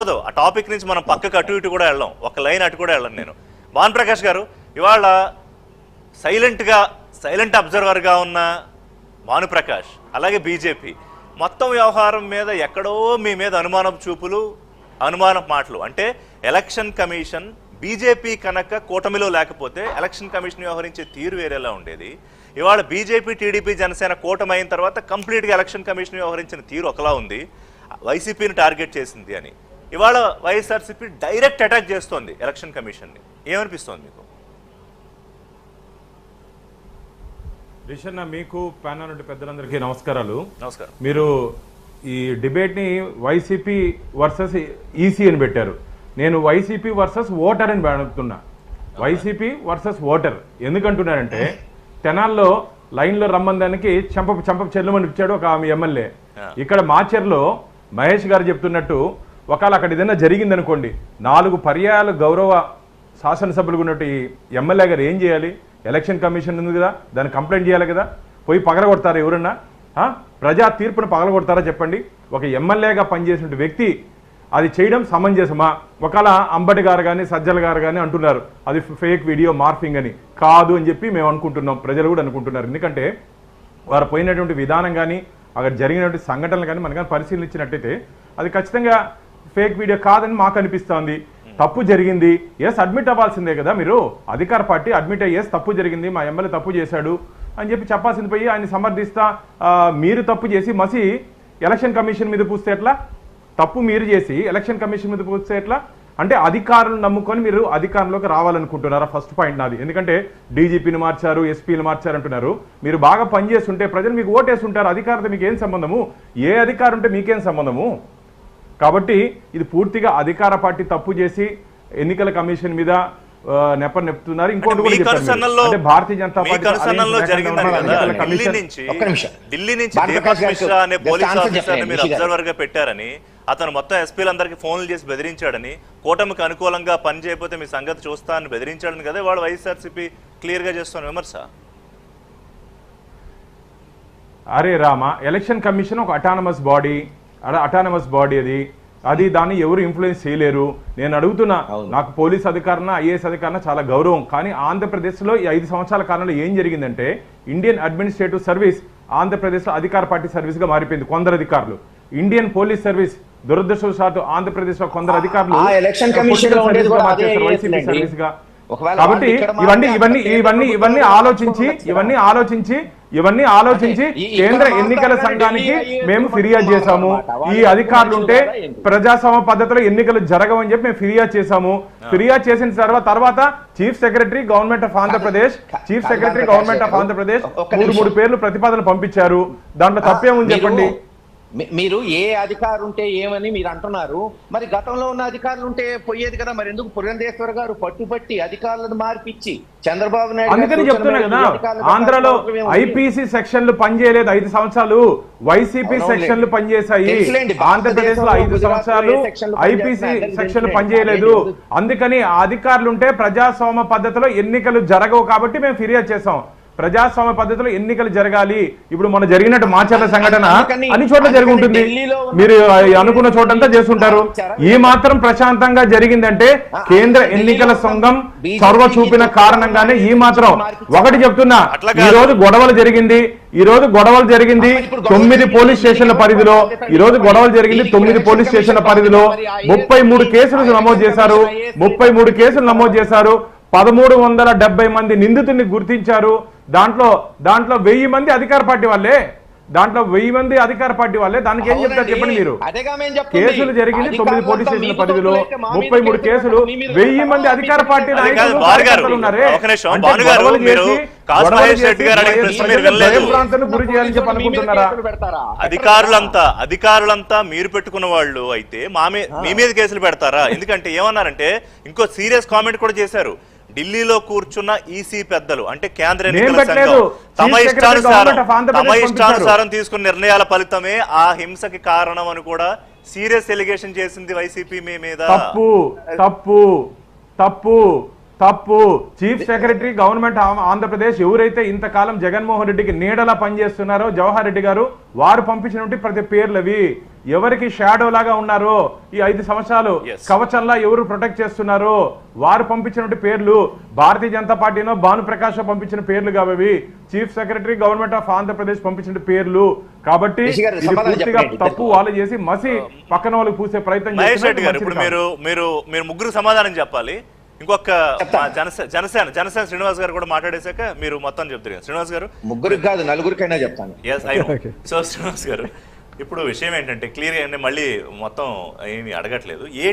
ఉండదు. ఆ టాపిక్ నుంచి మనం పక్కకు అటు ఇటు కూడా వెళ్ళాం, ఒక లైన్ అటు కూడా వెళ్ళను నేను. భాను ప్రకాష్ గారు, ఇవాళ సైలెంట్ అబ్జర్వర్గా ఉన్న భానుప్రకాష్ అలాగే బీజేపీ మొత్తం వ్యవహారం మీద ఎక్కడో మీ మీద అనుమానపు చూపులు, అనుమానపు మాటలు. అంటే ఎలక్షన్ కమిషన్ బీజేపీ కనుక కూటమిలో లేకపోతే ఎలక్షన్ కమిషన్ వ్యవహరించే తీరు వేరేలా ఉండేది. ఇవాళ బీజేపీ, టీడీపీ, జనసేన కూటమి అయిన తర్వాత కంప్లీట్గా ఎలక్షన్ కమిషన్ వ్యవహరించిన తీరు ఒకలా ఉంది, వైసీపీని టార్గెట్ చేసింది అని. ఇవాళ వైఎస్ఆర్సీపీ డైరెక్ట్ అటాక్ చేస్తోంది ఎలక్షన్ కమిషన్ని. ఏమనిపిస్తోంది మీకు? రిషన్న, మీకు ప్యానల్ నుండి పెద్దలందరికీ నమస్కారాలు. నమస్కారం. మీరు ఈ డిబేట్ని వైసీపీ వర్సెస్ ఈసీ అని పెట్టారు. నేను వైసీపీ వర్సెస్ ఓటర్ అని అడుగుతున్నా. వైసీపీ వర్సెస్ ఓటర్ ఎందుకంటున్నారంటే, తెనాల్లో లైన్లో రమ్మందానికి చెంప చెల్లమని ఇచ్చాడు ఒక ఆమె ఎమ్మెల్యే. ఇక్కడ మాచర్లో మహేష్ గారు చెప్తున్నట్టు ఒకవేళ అక్కడ ఏదైనా జరిగిందనుకోండి, 4 పర్యాయాలు గౌరవ శాసనసభ్యులు ఉన్నట్టు ఈ ఎమ్మెల్యే గారు ఏం చేయాలి? ఎలక్షన్ కమిషన్ ఉంది కదా, దాన్ని కంప్లైంట్ చేయాలి కదా. పోయి పగలగొడతారా ఎవరన్నా? ప్రజా తీర్పును పగలగొడతారా చెప్పండి? ఒక ఎమ్మెల్యేగా పనిచేసిన వ్యక్తి అది చేయడం సమంజసమా? ఒకవేళ అంబటి గారు కానీ సజ్జల గారు కానీ అంటున్నారు అది ఫేక్ వీడియో మార్ఫింగ్ అని. కాదు అని చెప్పి మేము అనుకుంటున్నాం, ప్రజలు కూడా అనుకుంటున్నారు. ఎందుకంటే వారు పోయినటువంటి విధానం కానీ అక్కడ జరిగినటువంటి సంఘటనలు కానీ మనం కానీ పరిశీలించినట్టయితే అది ఖచ్చితంగా ఫేక్ వీడియో కాదని మాకు అనిపిస్తోంది. తప్పు జరిగింది, ఎస్ అడ్మిట్ అవ్వాల్సిందే కదా. మీరు అధికార పార్టీ అడ్మిట్ అయ్యి ఎస్ తప్పు జరిగింది, మా ఎమ్మెల్యే తప్పు చేశాడు అని చెప్పి చెప్పాల్సింది పోయి ఆయన సమర్థిస్తా మీరు తప్పు చేసి మసి ఎలక్షన్ కమిషన్ మీద పూస్తే ఎట్లా? తప్పు మీరు చేసి ఎలక్షన్ కమిషన్ మీద పూస్తే ఎట్లా? అంటే అధికారులను నమ్ముకొని మీరు అధికారంలోకి రావాలనుకుంటున్నారా? ఫస్ట్ పాయింట్ నాది. ఎందుకంటే డీజీపీని మార్చారు, ఎస్పీని మార్చారు అంటున్నారు. మీరు బాగా పనిచేస్తుంటే ప్రజలు మీకు ఓటేస్తుంటారు. అధికారంతో మీకు ఏం సంబంధము? ఏ అధికారం ఉంటే మీకేం సంబంధము? కాబట్టి ఇది పూర్తిగా అధికార పార్టీ తప్పు చేసి ఎన్నికల కమిషన్ మీద నెప్పుతున్నారు. ఇంకోటి కూడా చెప్పారు, అంటే భారతీయ జనతా పార్టీ ఢిల్లీ నుంచి దీపక్ మిశ్రా అనే పోలీస్ ఆఫీసర్ని మీరు అబ్జర్వర్ గా పెట్టారని, అతను మొత్తం ఎస్పీలందరికీ ఫోన్లు చేసి బెదిరించాడని, కూటమికి అనుకూలంగా పని చేయకపోతే మీ సంగతి చూస్తా అని బెదిరించాడని కదా వాళ్ళు వైఎస్ఆర్సీపీ క్లియర్ గా చేస్తున్న విమర్శ. అరే రామ, ఎలక్షన్ కమిషన్ ఒక అటానమస్ బాడీ అది దాన్ని ఎవరు ఇన్ఫ్లుయెన్స్ చేయలేరు. నేను అడుగుతున్నా, నాకు పోలీస్ అధికారుల ఐఏఎస్ అధికారుల చాలా గౌరవం. కానీ ఆంధ్రప్రదేశ్లో ఈ 5 సంవత్సరాల కాలంలో ఏం జరిగిందంటే, ఇండియన్ అడ్మినిస్ట్రేటివ్ సర్వీస్ ఆంధ్రప్రదేశ్లో అధికార పార్టీ సర్వీస్ గా మారిపోయింది. కొందరు అధికారులు ఇండియన్ పోలీస్ సర్వీస్ దురదృష్టవశాత్తు ఆంధ్రప్రదేశ్ లో కొందరు అధికారులు వైసీపీ సర్వీస్ గా. కాబట్టి ఇవన్నీ ఆలోచించి కేంద్ర ఎన్నికల సంఘానికి మేము ఫిర్యాదు చేశాము. ఈ అధికారులు ఉంటే ప్రజాస్వామ్య పద్ధతిలో ఎన్నికలు జరగవని చెప్పి మేము ఫిర్యాదు చేశాము. ఫిర్యాదు చేసిన తర్వాత chief secretary government of Andhra Pradesh 3 పేర్లు ప్రతిపాదన పంపించారు. దాంట్లో తప్పేముంది చెప్పండి? మీరు ఏ అధికారు ఉంటే ఏమని మీరు అంటున్నారు. మరి గతంలో ఉన్న అధికారులు ఉంటే పోయేది కదా. మరి ఎందుకు పురంధేశ్వర్ గారు పట్టుపట్టి అధికారులను మార్పిచ్చి చంద్రబాబు నాయుడు? అందుకని చెప్తున్నా కదా, ఆంధ్రలో ఐపీసీ సెక్షన్లు పనిచేయలేదు 5 సంవత్సరాలు, వైసీపీ సెక్షన్లు పనిచేశాయి. ఆంధ్రప్రదేశ్ లో 5 సంవత్సరాలు ఐపీసీ సెక్షన్లు పనిచేయలేదు. అందుకని ఆ అధికారులు ఉంటే ప్రజాస్వామ్య పద్ధతిలో ఎన్నికలు జరగవు కాబట్టి మేము ఫిర్యాదు చేసాం. ప్రజాస్వామ్య పద్ధతిలో ఎన్నికలు జరగాలి. ఇప్పుడు మన జరిగినట్టు మాచర్ల సంఘటన అన్ని చోట్ల జరిగి ఉంటుంది, మీరు అనుకున్న చోటంతా చేస్తుంటారు. ఈ మాత్రం ప్రశాంతంగా జరిగిందంటే కేంద్ర ఎన్నికల సంఘం చొరవ చూపిన కారణంగానే. ఈ మాత్రం ఒకటి చెప్తున్నా, ఈ రోజు గొడవలు జరిగింది 9 పోలీస్ స్టేషన్ల పరిధిలో. 33 కేసులు నమోదు చేశారు. 1370 మంది నిందితుల్ని గుర్తించారు. దాంట్లో 1000 మంది అధికార పార్టీ వాళ్ళే. దానికి ఏం చెప్తారు చెప్పండి మీరు? కేసులు జరిగింది 9 పోలీస్ స్టేషన్ల పరిధిలో, 33 కేసులు, 1000 మంది అధికార పార్టీ నాయకులు ఉన్నారే. గురి చేయాలని చెప్పి అనుకుంటున్నారా? అధికారులంతా మీరు పెట్టుకున్న వాళ్ళు అయితే మీ మీద కేసులు పెడతారా? ఎందుకంటే ఏమన్నారంటే, ఇంకో సీరియస్ కామెంట్ కూడా చేశారు. ఢిల్లీలో కూర్చున్న ఈసీ పెద్దలు అంటే కేంద్ర ఎన్నికల సంఘం తమ ఇష్టానుసారం తీసుకున్న నిర్ణయాల ఫలితమే ఆ హింసకి కారణం అని కూడా సీరియస్ ఎలిగేషన్ చేసింది వైసీపీ మీ మీద. తప్పు తప్పు. చీఫ్ సెక్రటరీ గవర్నమెంట్ ఆంధ్రప్రదేశ్ ఎవరైతే ఇంతకాలం జగన్మోహన్ రెడ్డికి నీడలా పనిచేస్తున్నారో జవహర్ రెడ్డి గారు, వారు పంపించినటువంటి ప్రతి పేర్లు అవి. ఎవరికి షాడో లాగా ఉన్నారో ఈ 5 సంవత్సరాలు కవచంలా ఎవరు ప్రొటెక్ట్ చేస్తున్నారో వారు పంపించినటువంటి పేర్లు. భారతీయ జనతా పార్టీనో భానుప్రకాష్ పంపించిన పేర్లు కావవి. Chief secretary government of Andhra Pradesh పంపించిన పేర్లు. కాబట్టి ఇది పూర్తిగా తప్పు వాళ్ళు చేసి మసి పక్కన వాళ్ళకి పూసే ప్రయత్నం మహేష్ రెడ్డి గారు, ఇప్పుడు మీరు ముగ్గురు సమాధానం చెప్పాలి. ఇంకొక జనసేన శ్రీనివాస్ గారు కూడా మాట్లాడేశాక మీరు మొత్తం చెప్తారు. శ్రీనివాస్ గారు, ముగ్గురికి కాదు నలుగురికైనా చెప్తాను. సో శ్రీనివాస్ గారు, ఇప్పుడు విషయం ఏంటంటే క్లియర్గా మళ్ళీ మొత్తం ఏమి అడగట్లేదు.